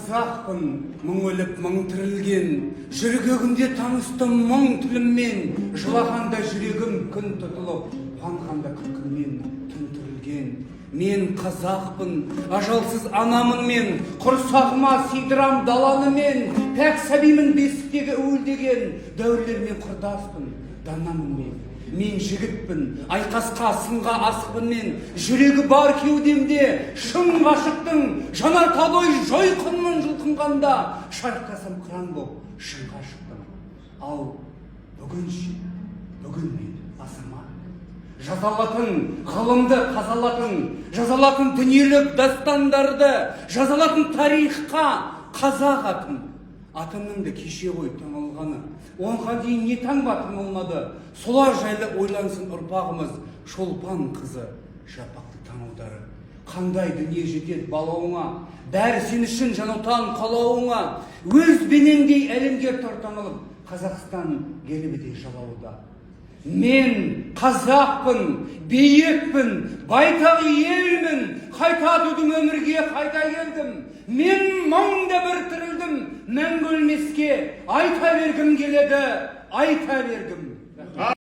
Қазақпын, мың өліп, мың тірілген, жүрегімде таныстым мың тіліммен, жылағанда жүрегім күн тұтылып, қуанғанда күлкіммен түн түрілген. Мен қазақпын, ажалсыз анамын мен, құрсағыма сыйдырам даланы мен, пәк сәбимін бесіктегі уілдеген, дәуірлермен құрдаспын, данамын мен. Мен жігітпін, айқасқа сынға асықпын мен, жүрегі бар кеудемде, шын ғашықтың, жанар талой жойқынмын жұлқынғанда, шарықтасам қыран боп, шыңға шықтым. Ал бүгін мен асырма. Жазалатын, ғылымды қазалатын, жазалатын дүниелік дастандарды, жазалатын тарихқа қазақ атын. Атымның кеше ғой таңылғаны, оңға дейін не таңба таңылмады, солар жайлы ойлансын ұрпағымыз, шолпан қызы, жапақты таңылдары. Қандай дүние жетеді балауыңа, бәрі сен үшін жанотан қалауыңа, өз бенендей әлемге тартаңылып, Қазақстан гербідей жалауда. Мен қазақпын, биікпін, байтақ елмін, қайта тудым өмірге қайта келдім. Мен мыңда бір тірілдім, мәңгі өлмеске айта бергім келеді, айта бергім.